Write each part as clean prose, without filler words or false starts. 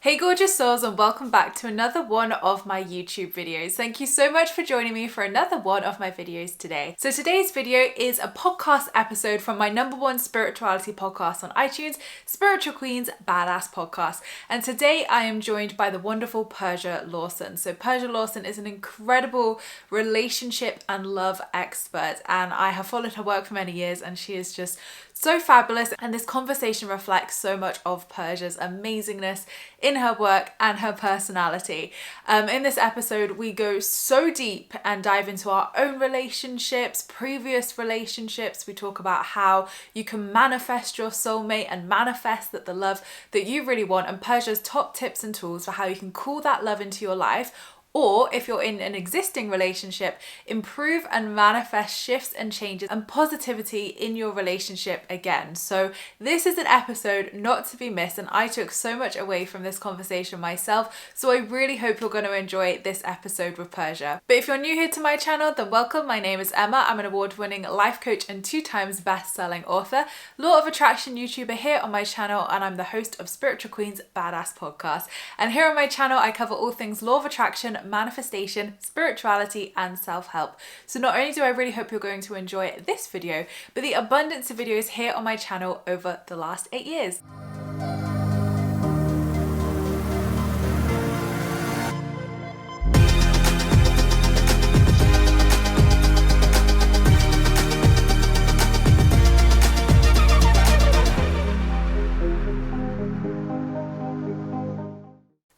Hey gorgeous souls, and welcome back to another one of my YouTube videos. Thank you so much for joining me for another one of my videos today. So today's video is a podcast episode from my #1 spirituality podcast on iTunes, Spiritual Queen's Badass Podcast. And today I am joined by the wonderful Persia Lawson. So Persia Lawson is an incredible relationship and love expert, and I have followed her work for many years, and she is just so fabulous, and this conversation reflects so much of Persia's amazingness in her work and her personality. In this episode, we go so deep and dive into our own relationships, previous relationships. We talk about how you can manifest your soulmate and manifest that the love that you really want, and Persia's top tips and tools for how you can call that love into your life. Or if you're in an existing relationship, improve and manifest shifts and changes and positivity in your relationship again. So this is an episode not to be missed, and I took so much away from this conversation myself. So I really hope you're going to enjoy this episode with Persia. But if you're new here to my channel, then welcome. My name is Emma. I'm an award-winning life coach and 2 times best-selling author, Law of Attraction YouTuber here on my channel, and I'm the host of Spiritual Queen's Badass Podcast. And here on my channel, I cover all things law of attraction, manifestation, spirituality, and self-help. So not only do I really hope you're going to enjoy this video, but the abundance of videos here on my channel over the last 8 years.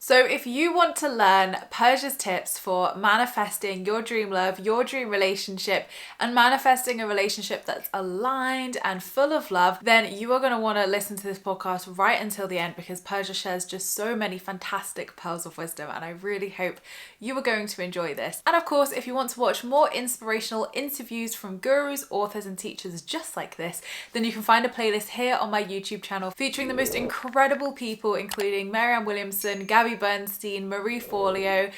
So if you want to learn Persia's tips for manifesting your dream love, your dream relationship, and manifesting a relationship that's aligned and full of love, then you are going to want to listen to this podcast right until the end, because Persia shares just so many fantastic pearls of wisdom, and I really hope you are going to enjoy this. And of course, if you want to watch more inspirational interviews from gurus, authors, and teachers just like this, then you can find a playlist here on my YouTube channel featuring the most incredible people, including Marianne Williamson, Gabby Bernstein, Marie Forleo,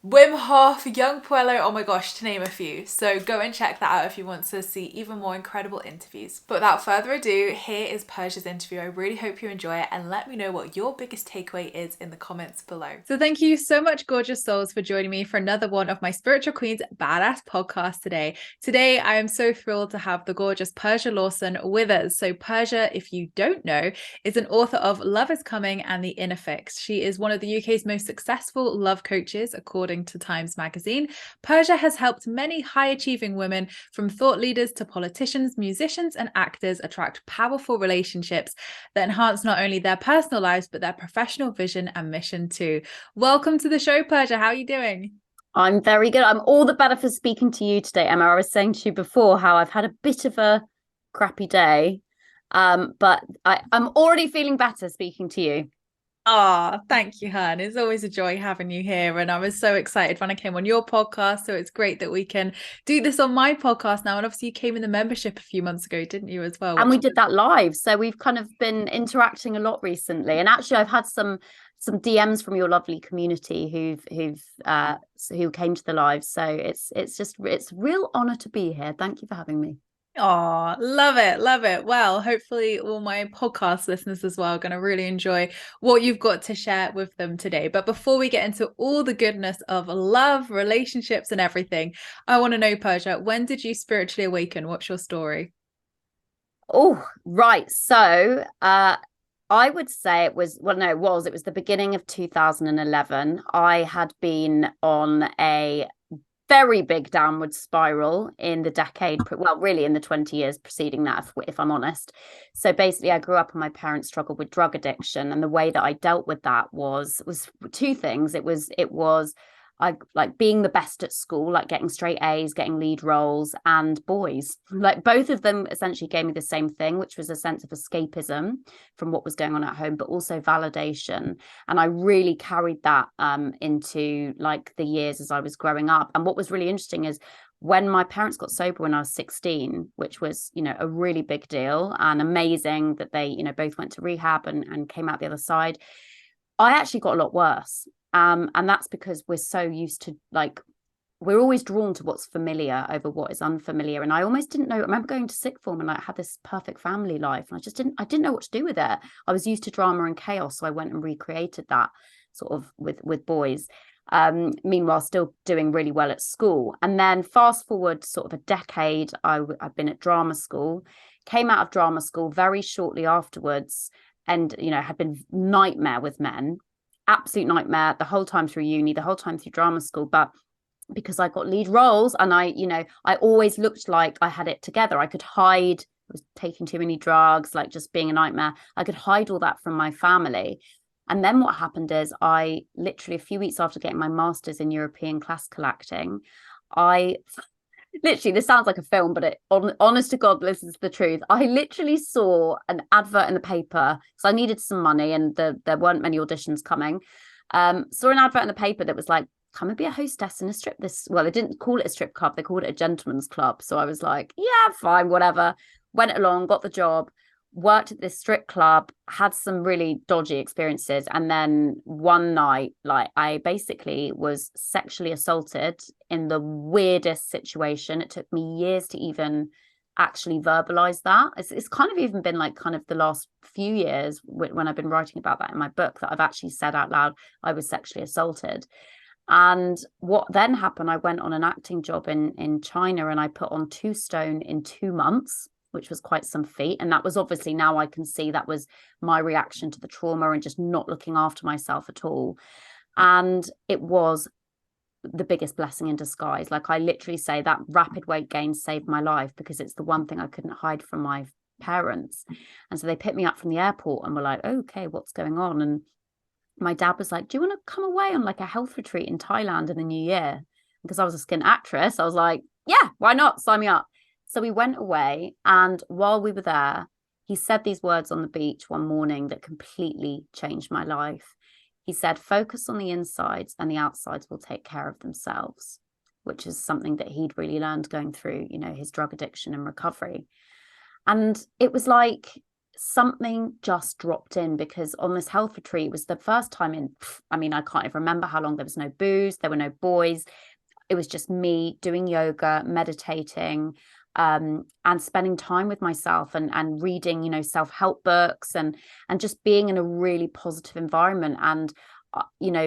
Wim Hof, Young Puello, oh my gosh, to name a few. So go and check that out if you want to see even more incredible interviews. But without further ado, here is Persia's interview. I really hope you enjoy it, and let me know what your biggest takeaway is in the comments below. So thank you so much, gorgeous souls, for joining me for another one of my Spiritual Queen's Badass Podcast today. Today, I am so thrilled to have the gorgeous Persia Lawson with us. So Persia, if you don't know, is an author of Love is Coming and The Inner Fix. She is one of the UK's most successful love coaches, according to Times Magazine. Persia has helped many high-achieving women, from thought leaders to politicians, musicians, and actors, attract powerful relationships that enhance not only their personal lives, but their professional vision and mission too. Welcome to the show, Persia. How are you doing? I'm very good. I'm all the better for speaking to you today, Emma. I was saying to you before how I've had a bit of a crappy day, but I'm already feeling better speaking to you. Oh, thank you, hun. It's always a joy having you here. And I was so excited when I came on your podcast. So it's great that we can do this on my podcast now. And obviously you came in the membership a few months ago, didn't you, as well? And we did that live. So we've kind of been interacting a lot recently. And actually I've had some DMs from your lovely community who came to the live. So it's a real honor to be here. Thank you for having me. Oh, love it. Love it. Well, hopefully all my podcast listeners as well are going to really enjoy what you've got to share with them today. But before we get into all the goodness of love, relationships, and everything, I want to know, Persia, when did you spiritually awaken? What's your story? Oh, right. So I would say it was the beginning of 2011. I had been on a very big downward spiral in the decade, well, really in the 20 years preceding that, if I'm honest. So basically, I grew up and my parents struggled with drug addiction, and the way that I dealt with that was 2 things. It was I like being the best at school, like getting straight A's, getting lead roles, and boys. Like both of them essentially gave me the same thing, which was a sense of escapism from what was going on at home, but also validation. And I really carried that into like the years as I was growing up. And what was really interesting is when my parents got sober when I was 16, which was, a really big deal and amazing that they, both went to rehab and came out the other side, I actually got a lot worse. And that's because we're so used to like we're always drawn to what's familiar over what is unfamiliar. And I almost didn't know. I remember going to sixth form and I had this perfect family life, and I didn't know what to do with it. I was used to drama and chaos, so I went and recreated that sort of with boys. Meanwhile, still doing really well at school. And then fast forward sort of a decade, I've been at drama school, came out of drama school very shortly afterwards, and had been nightmare with men, absolute nightmare the whole time through uni, the whole time through drama school. But because I got lead roles and I always looked like I had it together. I could hide, I was taking too many drugs, like just being a nightmare. I could hide all that from my family. And then what happened is I literally, a few weeks after getting my master's in European classical acting, I literally, this sounds like a film, but honest to God, this is the truth. I literally saw an advert in the paper. So I needed some money and there weren't many auditions coming. Saw an advert in the paper that was like, come and be a hostess in a strip. Well, they didn't call it a strip club, they called it a gentleman's club. So I was like, yeah, fine, whatever. Went along, got the job, worked at this strip club, had some really dodgy experiences. And then one night, like, I basically was sexually assaulted in the weirdest situation. It took me years to even actually verbalize that. It's kind of even been like kind of the last few years when I've been writing about that in my book that I've actually said out loud I was sexually assaulted. And what then happened, I went on an acting job in China, and I put on 2 stone in 2 months, which was quite some feat. And that was obviously, now I can see, that was my reaction to the trauma and just not looking after myself at all. And it was the biggest blessing in disguise. Like, I literally say that rapid weight gain saved my life, because it's the one thing I couldn't hide from my parents. And so they picked me up from the airport and were like, okay, what's going on? And my dad was like, do you want to come away on like a health retreat in Thailand in the new year? Because I was a skin actress, I was like, yeah, why not? Sign me up. So we went away, and while we were there, he said these words on the beach one morning that completely changed my life. He said, focus on the insides and the outsides will take care of themselves, which is something that he'd really learned going through, his drug addiction and recovery. And it was like something just dropped in, because on this health retreat, it was the first time I can't even remember how long. There was no booze, there were no boys. It was just me doing yoga, meditating, and spending time with myself and reading, self-help books and just being in a really positive environment, and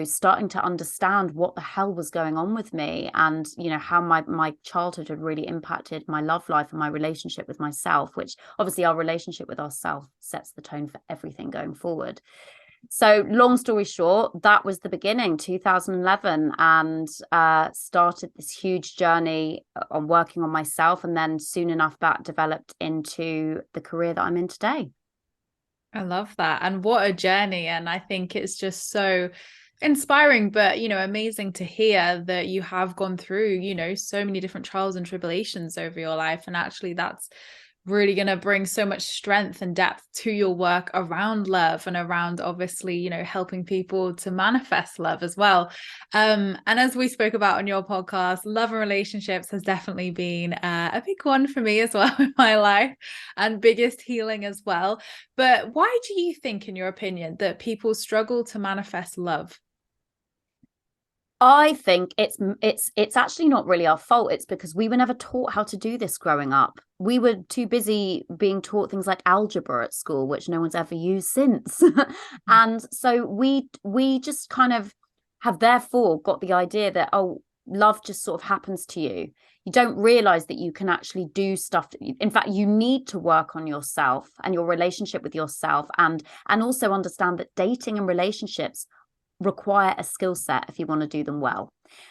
starting to understand what the hell was going on with me, and how my childhood had really impacted my love life and my relationship with myself, which obviously our relationship with ourselves sets the tone for everything going forward. So long story short, that was the beginning, 2011, and started this huge journey on working on myself. And then soon enough, that developed into the career that I'm in today. I love that. And what a journey. And I think it's just so inspiring, but, amazing to hear that you have gone through, so many different trials and tribulations over your life. And actually, that's really going to bring so much strength and depth to your work around love and around, obviously, helping people to manifest love as well. And as we spoke about on your podcast, love and relationships has definitely been a big one for me as well in my life, and biggest healing as well. But why do you think, in your opinion, that people struggle to manifest love? I think it's actually not really our fault. It's because we were never taught how to do this growing up. We were too busy being taught things like algebra at school, which no one's ever used since. And so we just kind of have therefore got the idea that, oh, love just sort of happens to you. You don't realize that you can actually do stuff in fact, you need to work on yourself and your relationship with yourself, and also understand that dating and relationships require a skill set if you want to do them well,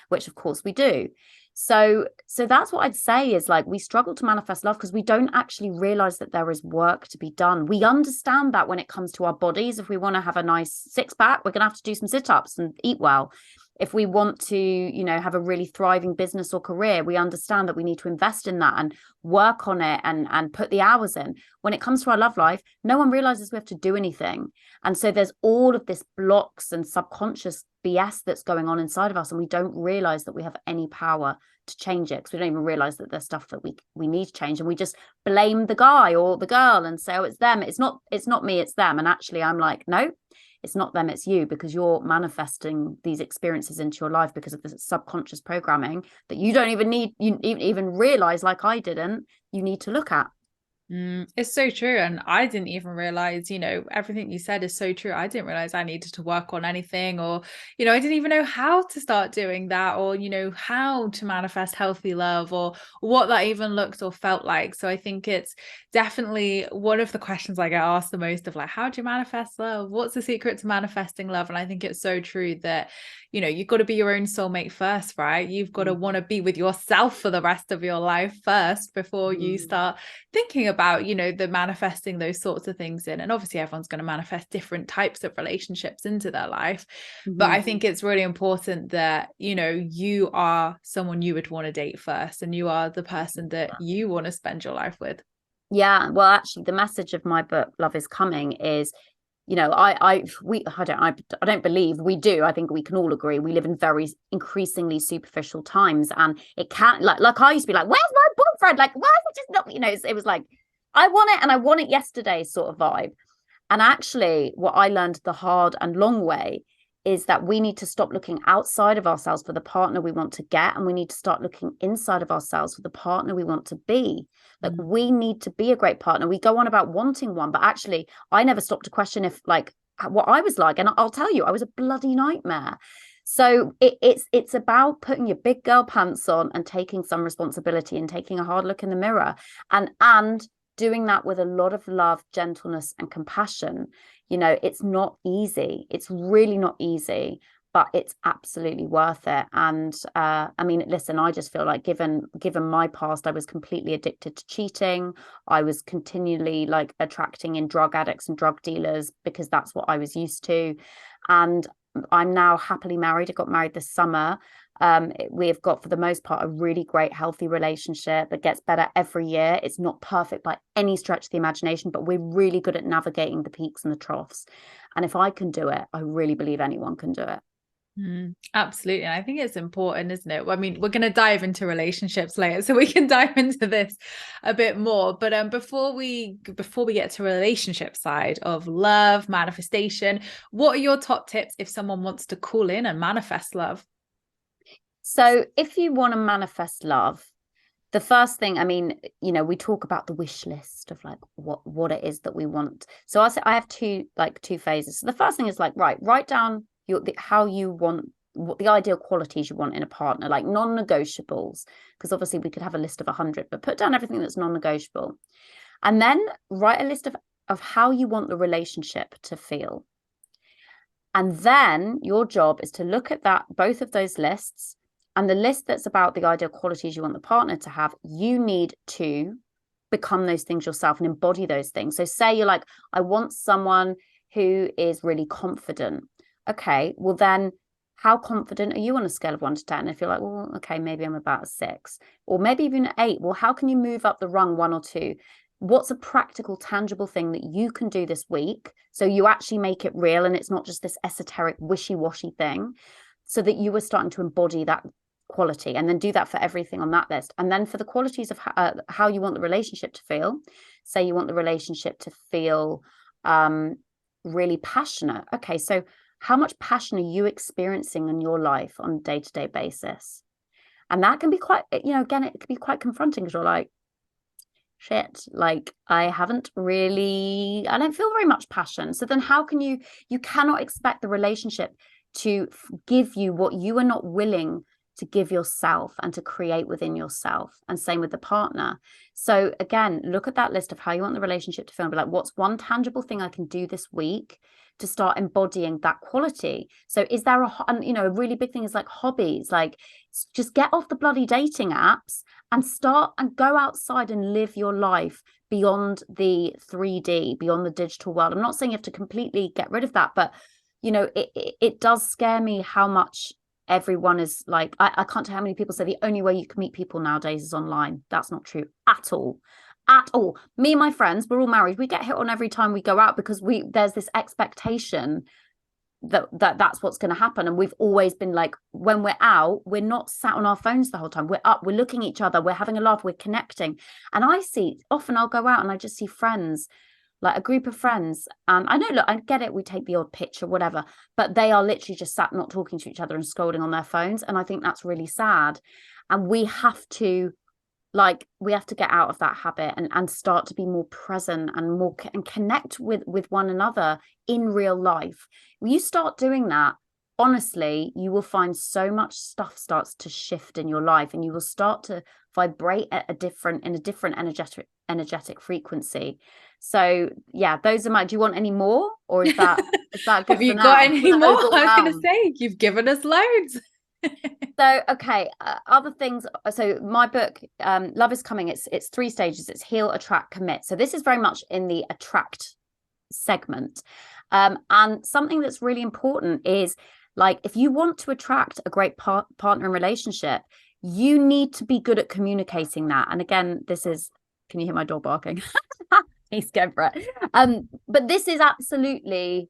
which of course we do. So that's what I'd say is, like, we struggle to manifest love because we don't actually realize that there is work to be done. We understand that when it comes to our bodies, if we want to have a nice six-pack, we're gonna have to do some sit-ups and eat well. If we want to, have a really thriving business or career, we understand that we need to invest in that and work on it and put the hours in. When it comes to our love life, no one realizes we have to do anything. And so there's all of this blocks and subconscious BS that's going on inside of us, and we don't realize that we have any power to change it, because we don't even realize that there's stuff that we need to change, and we just blame the guy or the girl and say, oh, it's them, it's not me, it's them. And actually I'm like, no, it's not them, it's you, because you're manifesting these experiences into your life because of the subconscious programming that you don't even realize, like I didn't, you need to look at. It's so true. And I didn't even realize, everything you said is so true. I didn't realize I needed to work on anything, or, I didn't even know how to start doing that, or, how to manifest healthy love, or what that even looked or felt like. So I think it's definitely one of the questions I get asked the most of, like, how do you manifest love? What's the secret to manifesting love? And I think it's so true that, you've got to be your own soulmate first, right? You've got to want to be with yourself for the rest of your life first before you start thinking about, the manifesting those sorts of things in. And obviously everyone's going to manifest different types of relationships into their life. But I think it's really important that, you are someone you would want to date first, and you are the person that you want to spend your life with. Yeah, well, actually, the message of my book, Love is Coming, is, I don't believe we do. I think we can all agree we live in very increasingly superficial times, and it can't, like I used to be like, where's my boyfriend? Like, why is it just not, it was like, I want it and I want it yesterday sort of vibe. And actually, what I learned the hard and long way is that we need to stop looking outside of ourselves for the partner we want to get, and we need to start looking inside of ourselves for the partner we want to be. Like, we need to be a great partner. We go on about wanting one, but actually I never stopped to question if, like, what I was like. And I'll tell you, I was a bloody nightmare. So it's about putting your big girl pants on and taking some responsibility and taking a hard look in the mirror, and doing that with a lot of love, gentleness, and compassion. It's not easy. It's really not easy, but it's absolutely worth it. And I mean, listen, I just feel like given my past, I was completely addicted to cheating. I was continually like attracting in drug addicts and drug dealers because that's what I was used to. And I'm now happily married. I got married this summer. We have got, for the most part, a really great, healthy relationship that gets better every year. It's not perfect by any stretch of the imagination, but we're really good at navigating the peaks and the troughs. And if I can do it, I really believe anyone can do it. Absolutely. And I think it's important, isn't it? I mean, we're going to dive into relationships later, so we can dive into this a bit more. But before we get to relationship side of love, manifestation, what are your top tips if someone wants to call in and manifest love? So if you want to manifest love, the first thing, I mean, we talk about the wish list of like what it is that we want. So I have two phases. So the first thing is like, write down how you want, what the ideal qualities you want in a partner, like non-negotiables, because obviously we could have a list of 100, but put down everything that's non-negotiable. And then write a list of how you want the relationship to feel. And then your job is to look at both of those lists, and the list that's about the ideal qualities you want the partner to have. You need to become those things yourself and embody those things. So say you're like, I want someone who is really confident. Okay, well then, how confident are you on a scale of 1 to 10? If you're like, well, okay, maybe I'm about a 6, or maybe even 8. Well, how can you move up the rung 1 or 2? What's a practical, tangible thing that you can do this week so you actually make it real and it's not just this esoteric, wishy-washy thing, so that you were starting to embody that quality, and then do that for everything on that list. And then for the qualities of how you want the relationship to feel, say you want the relationship to feel really passionate. Okay, so how much passion are you experiencing in your life on a day-to-day basis? And that can be quite, again, it can be quite confronting, because you're like, shit, like I don't feel very much passion. So then how can you cannot expect the relationship to give you what you are not willing to give yourself and to create within yourself. And same with the partner. So again, look at that list of how you want the relationship to feel and be like, what's one tangible thing I can do this week to start embodying that quality? So is there a really big thing is like hobbies, like just get off the bloody dating apps and start and go outside and live your life beyond the 3D, beyond the digital world. I'm not saying you have to completely get rid of that, but it does scare me how much everyone is like, I can't tell how many people say the only way you can meet people nowadays is online. That's not true at all. Me and my friends, we're all married, we get hit on every time we go out because there's this expectation that's what's going to happen. And we've always been like, when we're out, we're not sat on our phones the whole time. We're up, we're looking at each other, we're having a laugh, we're connecting. And I'll go out and I just see friends like a group of friends. I know, look, I get it, we take the odd picture, whatever, but they are literally just sat not talking to each other and scrolling on their phones. And I think that's really sad. And we have to get out of that habit and start to be more present and more and connect with one another in real life. When you start doing that, honestly, you will find so much stuff starts to shift in your life, and you will start to vibrate at a different energetic frequency. So yeah, those are my, do you want any more, or is that good Have for you got now? any more? I was going to Overwhelmed. say, you've given us loads. So, okay, other things. So, my book, Love is Coming. It's 3 stages. It's heal, attract, commit. So, this is very much in the attract segment. And something that's really important is, like, if you want to attract a great partner and relationship, you need to be good at communicating that. And again, this is, can you hear my dog barking? He's going for it. But this is absolutely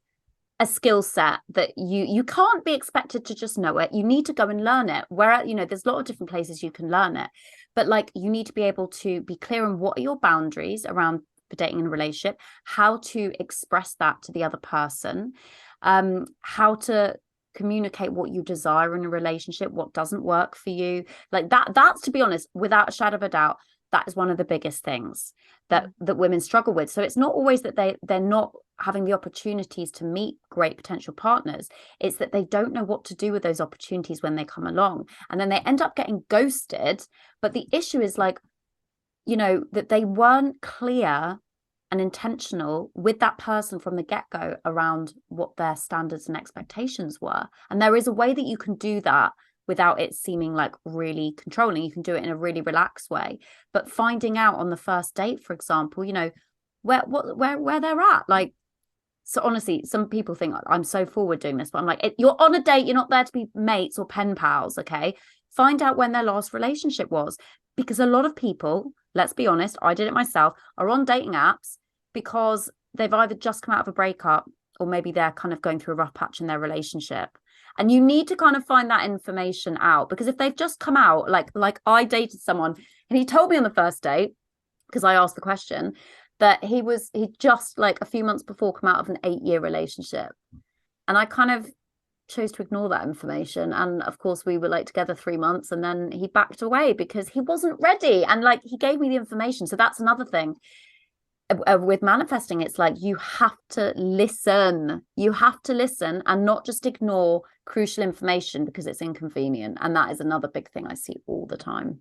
a skill set that you can't be expected to just know it. You need to go and learn it. Where, there's a lot of different places you can learn it, but like, you need to be able to be clear on what are your boundaries around for dating and relationship, how to express that to the other person, how to communicate what you desire in a relationship, what doesn't work for you. Like that's, to be honest, without a shadow of a doubt, that is one of the biggest things that women struggle with. So it's not always that they're not having the opportunities to meet great potential partners. It's that they don't know what to do with those opportunities when they come along, and then they end up getting ghosted. But the issue is, like, that they weren't clear and intentional with that person from the get-go around what their standards and expectations were. And there is a way that you can do that without it seeming like really controlling. You can do it in a really relaxed way, but finding out on the first date, for example, where they're at. Like, so honestly, some people think I'm so forward doing this, but I'm like, you're on a date, you're not there to be mates or pen pals. Okay, find out when their last relationship was, because a lot of people, let's be honest, I did it myself, are on dating apps because they've either just come out of a breakup, or maybe they're kind of going through a rough patch in their relationship. And you need to kind of find that information out, because if they've just come out, like I dated someone and he told me on the first date, because I asked the question, that he just, like, a few months before come out of an 8-year relationship. And I kind of chose to ignore that information. And of course, we were like together 3 months, and then he backed away because he wasn't ready. And like, he gave me the information. So that's another thing. With manifesting, it's like you have to listen and not just ignore crucial information because it's inconvenient. And that is another big thing I see all the time.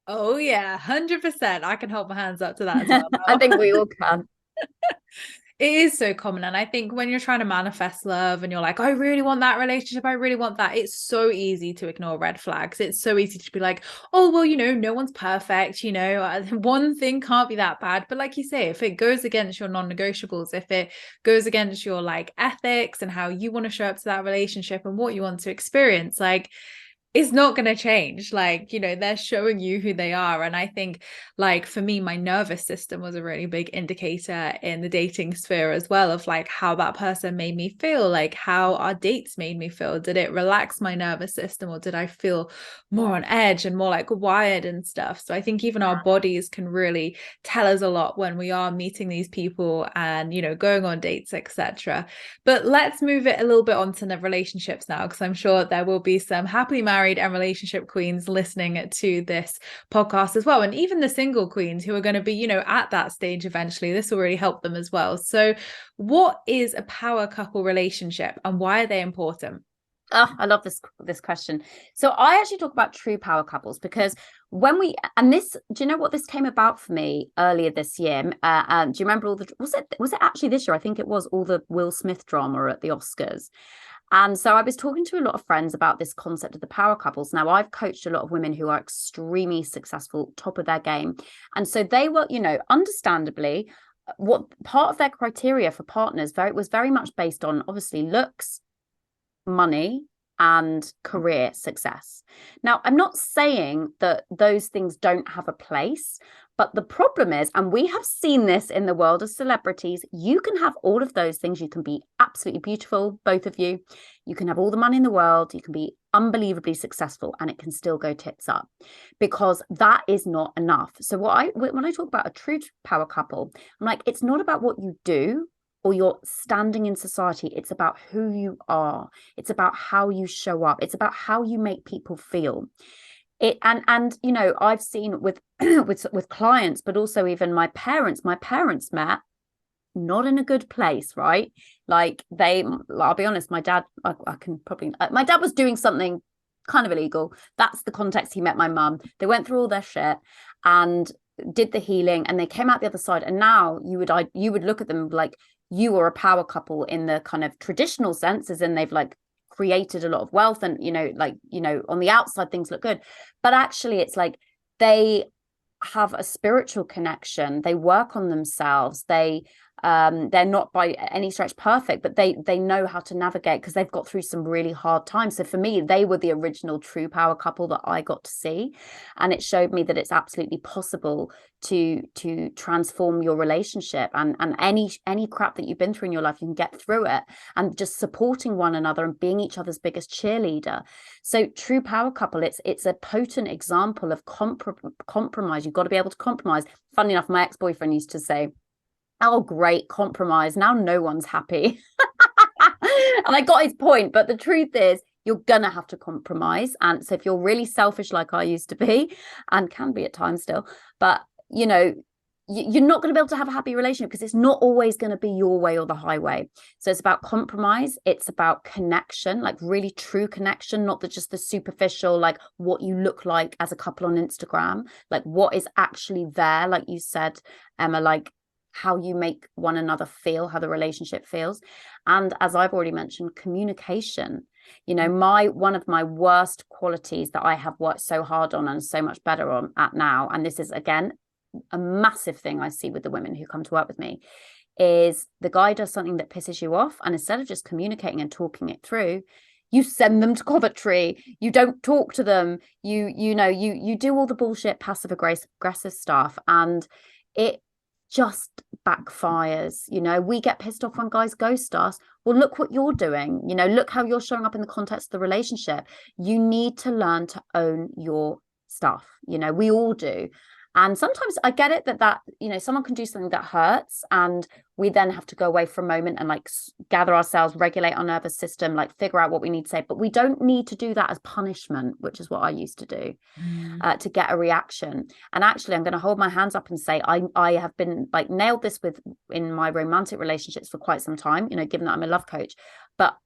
Oh yeah, 100%. I can hold my hands up to that as well. I think we all can. It is so common. And I think when you're trying to manifest love and you're like, I really want that relationship, I really want that, it's so easy to ignore red flags. It's so easy to be like, oh, well, no one's perfect, one thing can't be that bad. But like you say, if it goes against your non-negotiables, if it goes against your like ethics and how you want to show up to that relationship and what you want to experience, like, it's not going to change. Like, they're showing you who they are. And I think, like, for me, my nervous system was a really big indicator in the dating sphere as well, of like how that person made me feel, like how our dates made me feel. Did it relax my nervous system, or did I feel more on edge and more like wired and stuff? So I think even our bodies can really tell us a lot when we are meeting these people and, going on dates, etc. But let's move it a little bit onto the relationships now, because I'm sure there will be some happily married and relationship queens listening to this podcast as well, and even the single queens who are going to be at that stage eventually. This will really help them as well. So what is a power couple relationship and why are they important? Oh, I love this question. So I actually talk about true power couples because do you know what, this came about for me earlier this year? Do you remember was it actually this year? I think it was all the Will Smith drama at the Oscars. And so I was talking to a lot of friends about this concept of the power couples. Now, I've coached a lot of women who are extremely successful, top of their game. And so they were, understandably, what part of their criteria for partners was very much based on, obviously, looks, money, and career success. Now, I'm not saying that those things don't have a place, But the problem is, and we have seen this in the world of celebrities, you can have all of those things. You can be absolutely beautiful, both of you. You can have all the money in the world. You can be unbelievably successful, and it can still go tits up, because that is not enough. So when I talk about a true power couple, I'm like, it's not about what you do or your standing in society. It's about who you are. It's about how you show up. It's about how you make people feel. And you know, I've seen with with clients, but also even my parents met not in a good place, right? Like I'll be honest, my dad, I can probably, my dad was doing something kind of illegal. That's the context he met my mum. They went through all their shit and did the healing, and they came out the other side. And now you would look at them like you are a power couple in the kind of traditional sense, as in they've like created a lot of wealth, and you know, like, you know, on the outside things look good, but actually it's like they have a spiritual connection. They work on themselves. They're not by any stretch perfect, but they know how to navigate because they've got through some really hard times. So for me, they were the original true power couple that I got to see, and it showed me that it's absolutely possible to transform your relationship, and any crap that you've been through in your life, you can get through it, and just supporting one another and being each other's biggest cheerleader. So true power couple, it's a potent example of compromise. You've got to be able to compromise. Funny enough, my ex-boyfriend used to say, oh, great, compromise. Now no one's happy. And I got his point. But the truth is, you're going to have to compromise. And so if you're really selfish, like I used to be, and can be at times still, but, you know, you're not going to be able to have a happy relationship because it's not always going to be your way or the highway. So it's about compromise. It's about connection, like really true connection, not just the superficial, like what you look like as a couple on Instagram, like what is actually there. Like you said, Emma, like how you make one another feel, how the relationship feels. And as I've already mentioned, communication. You know, one of my worst qualities that I have worked so hard on and so much better on at now, and this is again a massive thing I see with the women who come to work with me, is the guy does something that pisses you off, and instead of just communicating and talking it through, you send them to Coventry, you don't talk to them, you do all the bullshit passive aggressive stuff, and it just backfires. You know, we get pissed off when guys ghost us. Well, look what you're doing. You know, look how you're showing up in the context of the relationship. You need to learn to own your stuff. You know, we all do. And sometimes I get it that you know, someone can do something that hurts, and we then have to go away for a moment and like gather ourselves, regulate our nervous system, like figure out what we need to say. But we don't need to do that as punishment, which is what I used to do, to get a reaction. And actually, I'm going to hold my hands up and say I have been like nailed this in my romantic relationships for quite some time, you know, given that I'm a love coach. But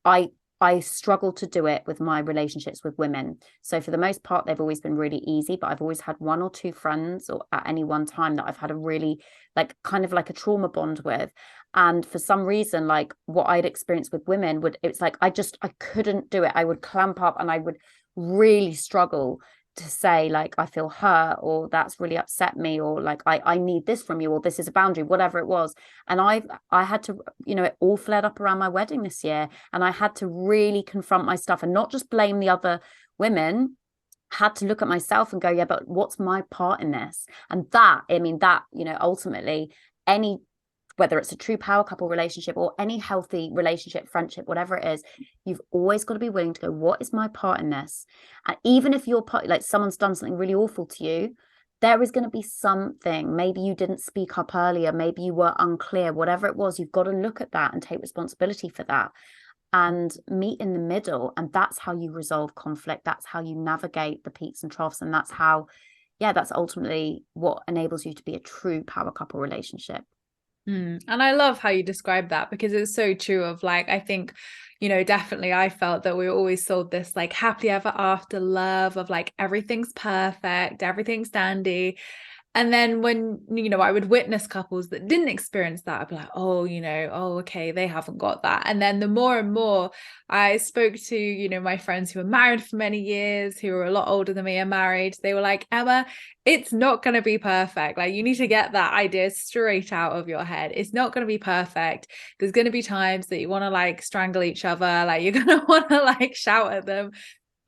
I struggle to do it with my relationships with women. So for the most part, they've always been really easy, but I've always had one or two friends or at any one time that I've had a really like kind of like a trauma bond with. And for some reason, like what I'd experienced with women it's like I couldn't do it. I would clamp up and I would really struggle to say like I feel hurt, or that's really upset me, or like I need this from you, or this is a boundary, whatever it was. And I had to, you know, it all flared up around my wedding this year, and I had to really confront my stuff and not just blame the other women. Had to look at myself and go, yeah, but what's my part in this? And that, I mean, that, you know, ultimately whether it's a true power couple relationship or any healthy relationship, friendship, whatever it is, you've always got to be willing to go, what is my part in this? And even if your part, like someone's done something really awful to you, there is going to be something. Maybe you didn't speak up earlier. Maybe you were unclear, whatever it was. You've got to look at that and take responsibility for that and meet in the middle. And that's how you resolve conflict. That's how you navigate the peaks and troughs. And that's how, yeah, that's ultimately what enables you to be a true power couple relationship. And I love how you describe that, because it's so true of like, I think, you know, definitely I felt that we were always sold this like happily ever after love of like everything's perfect, everything's dandy. And then when, you know, I would witness couples that didn't experience that, I'd be like, oh, you know, oh, okay, they haven't got that. And then the more and more I spoke to, you know, my friends who were married for many years, who were a lot older than me and married, they were like, Emma, it's not going to be perfect. Like, you need to get that idea straight out of your head. It's not going to be perfect. There's going to be times that you want to like strangle each other. Like, you're going to want to like shout at them.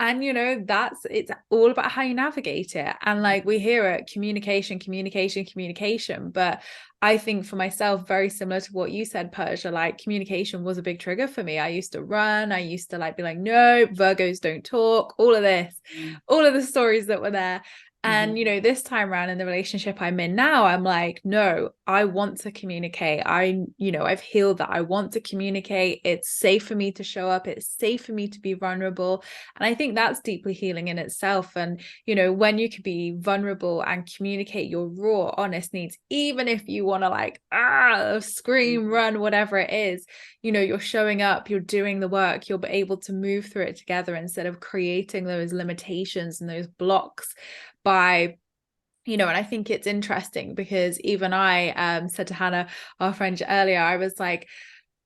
And it's all about how you navigate it. And like we hear it, communication, communication, communication. But I think for myself, very similar to what you said, Persia, like communication was a big trigger for me. I used to run, I used to like be like, no, Virgos don't talk, all of this, all of the stories that were there. And this time around in the relationship I'm in now, I'm like, no, I want to communicate. I've healed that. I want to communicate. It's safe for me to show up. It's safe for me to be vulnerable. And I think that's deeply healing in itself. And, when you can be vulnerable and communicate your raw, honest needs, even if you want to like, scream, run, whatever it is, you're showing up, you're doing the work, you'll be able to move through it together instead of creating those limitations and those blocks by and I think it's interesting because even I said to Hannah, our friend earlier, I was like,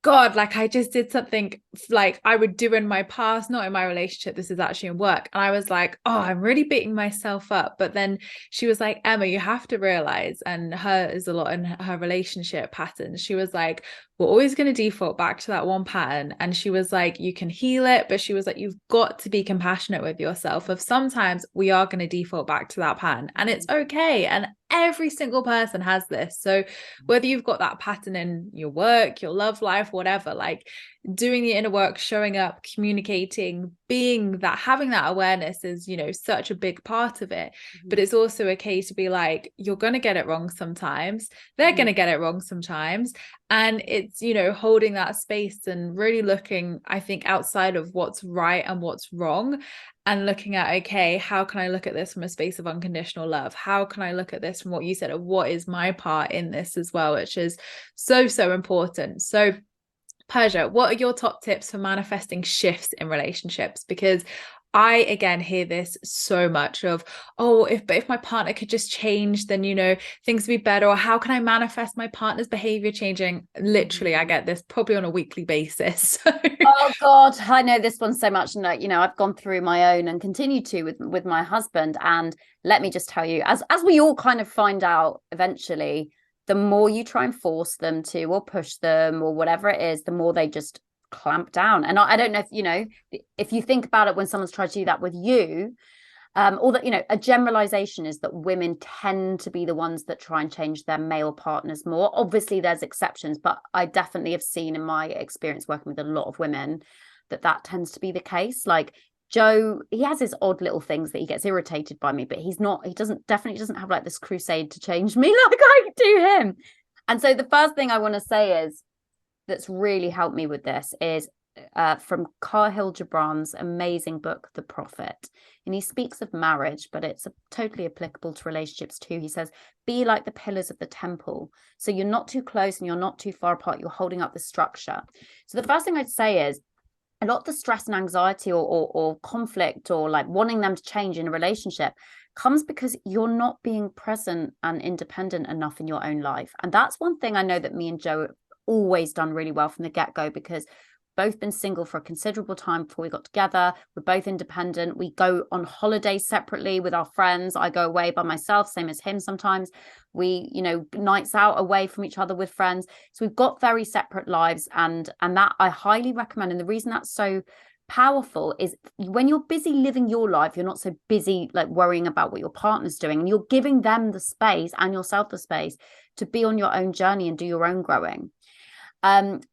God, like I just did something like I would do in my past, not in my relationship. This is actually in work. And I was like, oh, I'm really beating myself up. But then she was like, Emma, you have to realize, and her is a lot in her relationship patterns. She was like, we're always going to default back to that one pattern. And she was like, you can heal it. But she was like, you've got to be compassionate with yourself. Of sometimes we are going to default back to that pattern and it's okay. And every single person has this. So whether you've got that pattern in your work, your love life, whatever, like doing the inner work, showing up, communicating, being that, having that awareness is, such a big part of it. But it's also okay to be like, you're going to get it wrong sometimes. They're going to get it wrong sometimes. And it's, holding that space and really looking, I think, outside of what's right and what's wrong, and looking at, okay, how can I look at this from a space of unconditional love? How can I look at this from what you said of what is my part in this as well, which is so, so important. So Persia, what are your top tips for manifesting shifts in relationships? Because I, again, hear this so much of, oh, if my partner could just change, then, things would be better. Or how can I manifest my partner's behavior changing? Literally, I get this probably on a weekly basis. Oh God, I know this one so much. And I've gone through my own and continue to with my husband. And let me just tell you, as we all kind of find out eventually, the more you try and force them to or push them or whatever it is, the more they just clamp down. And I don't know if you think about it, when someone's tried to do that with you, or that a generalization is that women tend to be the ones that try and change their male partners more. Obviously there's exceptions, but I definitely have seen in my experience working with a lot of women that tends to be the case. Like Joe, he has his odd little things that he gets irritated by me, but he definitely doesn't have like this crusade to change me like I do him. And so the first thing I want to say is, that's really helped me with this is from Khalil Gibran's amazing book, The Prophet. And he speaks of marriage, but it's totally applicable to relationships too. He says, be like the pillars of the temple. So you're not too close and you're not too far apart. You're holding up the structure. So the first thing I'd say is, a lot of the stress and anxiety or conflict or like wanting them to change in a relationship comes because you're not being present and independent enough in your own life. And that's one thing I know that me and Joe have always done really well from the get-go, because both been single for a considerable time before we got together. We're both independent. We go on holidays separately with our friends. I go away by myself, same as him sometimes. We, nights out away from each other with friends. So we've got very separate lives, and that I highly recommend. And the reason that's so powerful is when you're busy living your life, you're not so busy like worrying about what your partner's doing, and you're giving them the space and yourself the space to be on your own journey and do your own growing.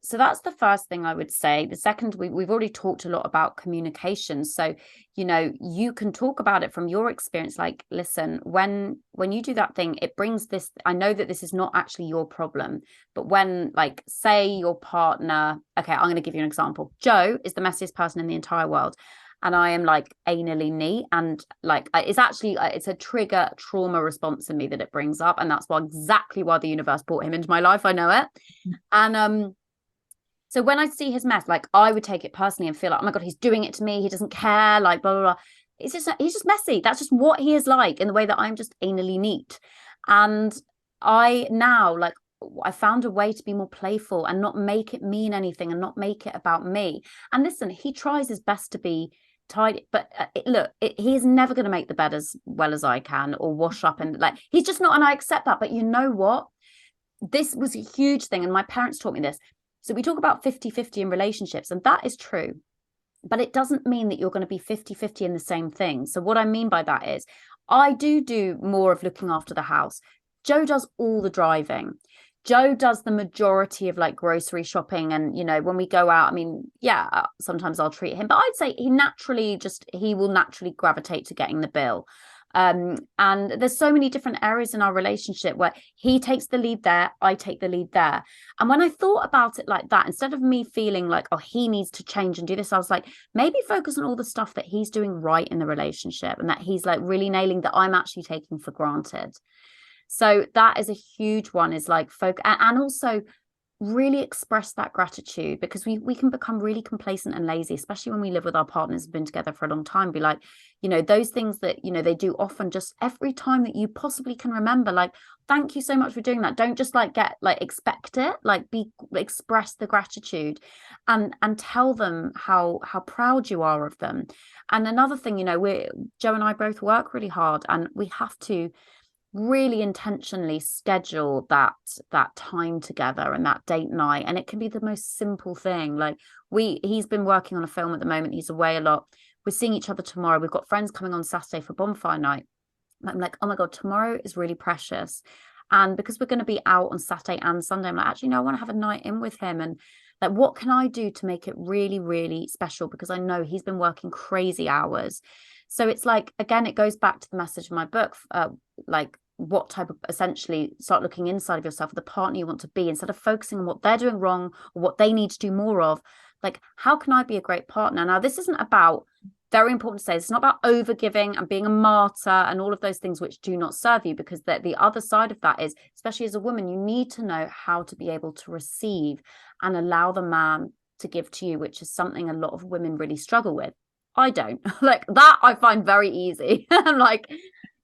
So that's the first thing I would say. The second, we've already talked a lot about communication. So, you can talk about it from your experience. Like, listen, when you do that thing, it brings this, I know that this is not actually your problem, but when, like, say your partner, okay, I'm going to give you an example. Joe is the messiest person in the entire world. And I am like anally neat, and like it's a trigger trauma response in me that it brings up, and that's exactly why the universe brought him into my life. I know it. And so when I see his mess, like I would take it personally and feel like, oh my God, he's doing it to me, he doesn't care, like blah blah blah. He's just messy. That's just what he is like, in the way that I'm just anally neat. And I now, like, I found a way to be more playful and not make it mean anything and not make it about me. And listen, he tries his best to be tidy, but he is never going to make the bed as well as I can or wash up, and like he's just not, and I accept that. But you know what, this was a huge thing, and my parents taught me this. So we talk about 50-50 in relationships, and that is true. but it doesn't mean that you're going to be 50-50 in the same thing. So what I mean by that is I do more of looking after the house. Joe does all the driving. Joe does the majority of like grocery shopping. And, you know, when we go out, I mean, yeah, sometimes I'll treat him, but I'd say he will naturally gravitate to getting the bill. And there's so many different areas in our relationship where he takes the lead there, I take the lead there. And when I thought about it like that, instead of me feeling like, oh, he needs to change and do this, I was like, maybe focus on all the stuff that he's doing right in the relationship and that he's like really nailing that I'm actually taking for granted. So that is a huge one, is like focus, and also really express that gratitude, because we can become really complacent and lazy, especially when we live with our partners and been together for a long time. Be like, you know, those things that, you know, they do often, just every time that you possibly can remember, like, thank you so much for doing that. Don't just like expect it, like express the gratitude and tell them how proud you are of them. And another thing, you know, Joe and I both work really hard, and we have to really intentionally schedule that time together and that date night. And it can be the most simple thing. Like he's been working on a film at the moment, he's away a lot, we're seeing each other tomorrow, we've got friends coming on Saturday for bonfire night. I'm like, oh my god, tomorrow is really precious. And because we're going to be out on Saturday and Sunday, I'm like, actually no, I want to have a night in with him. And like, what can I do to make it really, really special? Because I know he's been working crazy hours. So it's like, again, it goes back to the message of my book, like, what type of, essentially start looking inside of yourself, the partner you want to be, instead of focusing on what they're doing wrong or what they need to do more of. Like, how can I be a great partner? Now, this isn't about, very important to say, it's not about overgiving and being a martyr and all of those things which do not serve you, because the other side of that is, especially as a woman, you need to know how to be able to receive and allow the man to give to you, which is something a lot of women really struggle with. I don't. Like, that I find very easy. I'm like,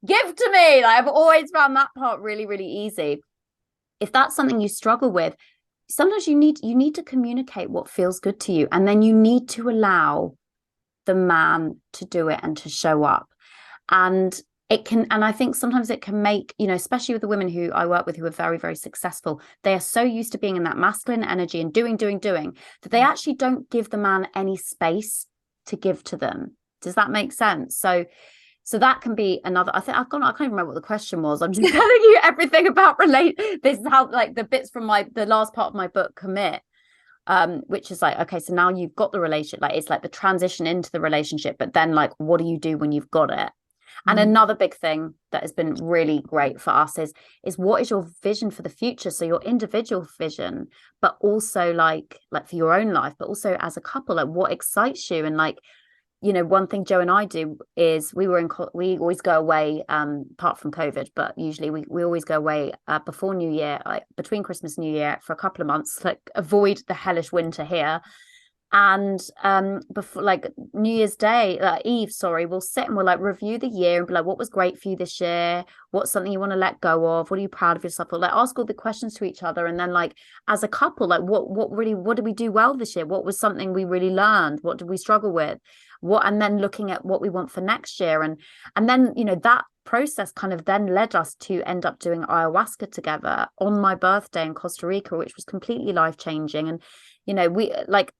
give to me. Like, I've always found that part really, really easy. If that's something you struggle with, sometimes you need to communicate what feels good to you, and then you need to allow the man to do it and to show up. And it can, and I think sometimes it can make, you know, especially with the women who I work with who are very, very successful, they are so used to being in that masculine energy and doing that they actually don't give the man any space to give to them. Does that make sense? So that can be another. I can't even remember what the question was. I'm just telling you everything about this is how, like, the bits from the last part of my book, Commit, which is like, okay, so now you've got the relationship, like, it's like the transition into the relationship, but then, like, what do you do when you've got it? And another big thing that has been really great for us is what is your vision for the future? So your individual vision, but also like for your own life, but also as a couple, like, what excites you? And, like, you know, one thing Joe and I do is we always go away, apart from COVID, but usually we always go away before New Year, like between Christmas and New Year, for a couple of months, like, avoid the hellish winter here. And before, like, New Year's Day, Eve, sorry, we'll sit and we'll like review the year and be like, what was great for you this year? What's something you want to let go of? What are you proud of yourself? Or like ask all the questions to each other. And then, like, as a couple, like, what did we do well this year? What was something we really learned? What did we struggle with? And then looking at what we want for next year. And then, you know, that process kind of then led us to end up doing ayahuasca together on my birthday in Costa Rica, which was completely life-changing. And, you know, we, like,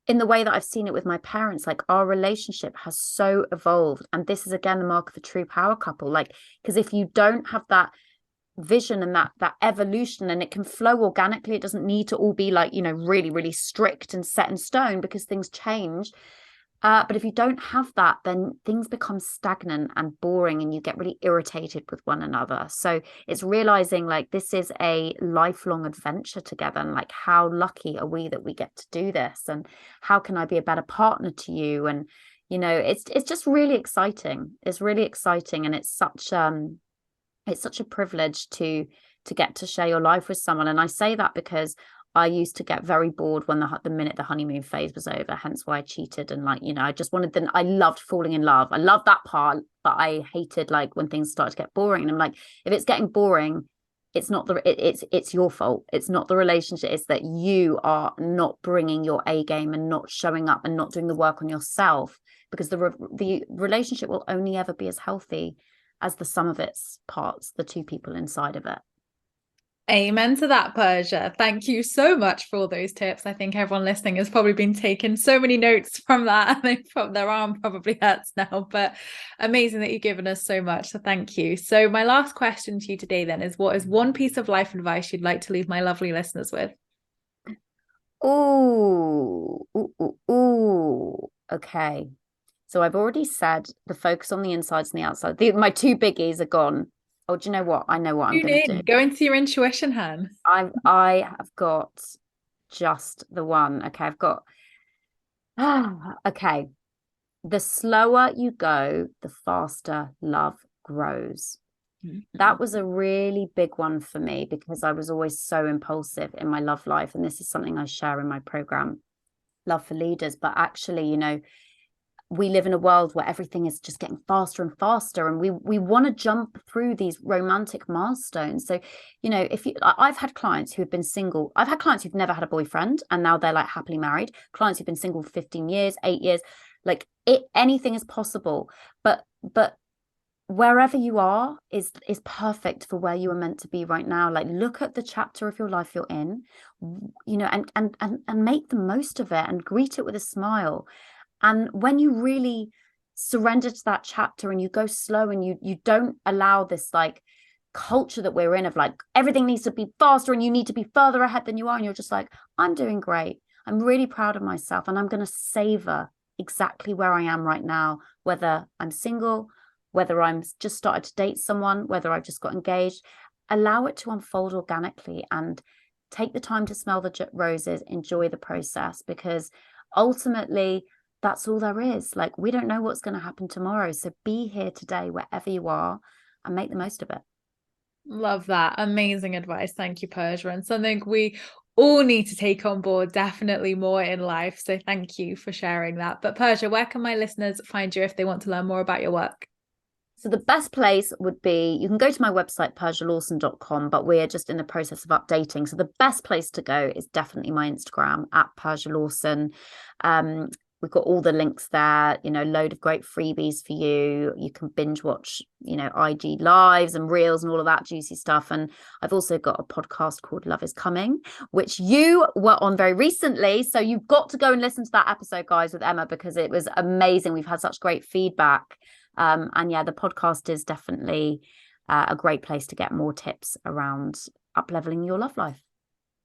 in the way that I've seen it with my parents, like, our relationship has so evolved. And this is, again, the mark of a true power couple. Like, because if you don't have that vision and that evolution, and it can flow organically, it doesn't need to all be like, you know, really, really strict and set in stone, because things change. But if you don't have that, then things become stagnant and boring, and you get really irritated with one another. So it's realizing, like, this is a lifelong adventure together, and, like, how lucky are we that we get to do this, and how can I be a better partner to you? And, you know, it's just really exciting. It's really exciting, and it's such a privilege to get to share your life with someone. And I say that because I used to get very bored when the minute the honeymoon phase was over, hence why I cheated. And, like, you know, I loved falling in love. I loved that part, but I hated, like, when things started to get boring. And I'm like, if it's getting boring, it's not it's your fault. It's not the relationship. It's that you are not bringing your A game and not showing up and not doing the work on yourself, because the relationship will only ever be as healthy as the sum of its parts, the two people inside of it. Amen to that, Persia. Thank you so much for all those tips. I think everyone listening has probably been taking so many notes from that. I think their arm probably hurts now, but amazing that you've given us so much. So thank you. So my last question to you today then is, what is one piece of life advice you'd like to leave my lovely listeners with? Ooh, ooh, ooh, ooh. Okay. So I've already said the focus on the insides and the outside. My two biggies are gone. Oh, do you know what? I know what I'm Tune going to in, do. go into your intuition, Han. I have got just the one. Okay, I've got okay. The slower you go, the faster love grows. That was a really big one for me because I was always so impulsive in my love life. And this is something I share in my program, Love for Leaders. But actually, we live in a world where everything is just getting faster and faster, and we want to jump through these romantic milestones. So I've had clients who have been single. I've had clients who've never had a boyfriend and now they're like happily married. Clients who've been single for 15 years, 8 years. Like anything is possible, but wherever you are is perfect for where you are meant to be right now. Like, look at the chapter of your life you're in, and make the most of it and greet it with a smile. And when you really surrender to that chapter and you go slow and you don't allow this like culture that we're in of like everything needs to be faster and you need to be further ahead than you are, and you're just like, I'm doing great, I'm really proud of myself, and I'm going to savor exactly where I am right now, whether I'm single, whether I'm just started to date someone, whether I've just got engaged. Allow it to unfold organically and take the time to smell the roses, enjoy the process, because ultimately that's all there is. Like, we don't know what's going to happen tomorrow. So be here today, wherever you are, and make the most of it. Love that. Amazing advice. Thank you, Persia. And something we all need to take on board, definitely more in life. So thank you for sharing that. But Persia, where can my listeners find you if they want to learn more about your work? So the best place would be, you can go to my website, persialawson.com, but we're just in the process of updating. So the best place to go is definitely my Instagram at Persia Lawson. We've got all the links there, load of great freebies for you. You can binge watch, IG lives and reels and all of that juicy stuff. And I've also got a podcast called Love is Coming, which you were on very recently. So you've got to go and listen to that episode, guys, with Emma, because it was amazing. We've had such great feedback. And yeah, the podcast is definitely a great place to get more tips around up-leveling your love life.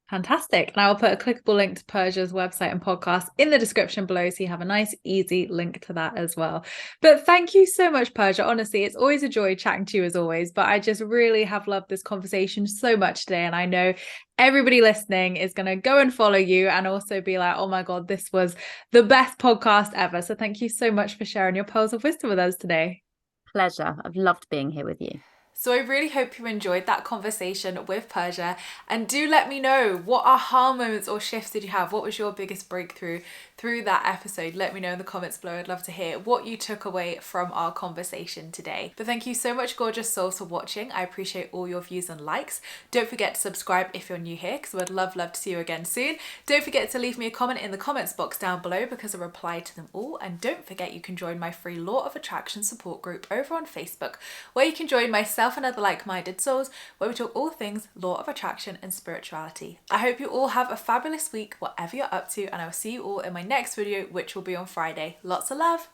Fantastic. And I will put a clickable link to Persia's website and podcast in the description below, so you have a nice, easy link to that as well. But thank you so much, Persia. Honestly, it's always a joy chatting to you as always, but I just really have loved this conversation so much today. And I know everybody listening is going to go and follow you and also be like, oh my God, this was the best podcast ever. So thank you so much for sharing your pearls of wisdom with us today. Pleasure. I've loved being here with you. So I really hope you enjoyed that conversation with Persia, and do let me know, what aha moments or shifts did you have? What was your biggest breakthrough through that episode? Let me know in the comments below. I'd love to hear what you took away from our conversation today. But thank you so much, gorgeous souls, for watching. I appreciate all your views and likes. Don't forget to subscribe if you're new here, because I would love to see you again soon. Don't forget to leave me a comment in the comments box down below, because I reply to them all. And don't forget, you can join my free Law of Attraction support group over on Facebook, where you can join myself and other like-minded souls, where we talk all things law of attraction and spirituality. I hope you all have a fabulous week, whatever you're up to, and I'll see you all in my next video, which will be on Friday. Lots of love.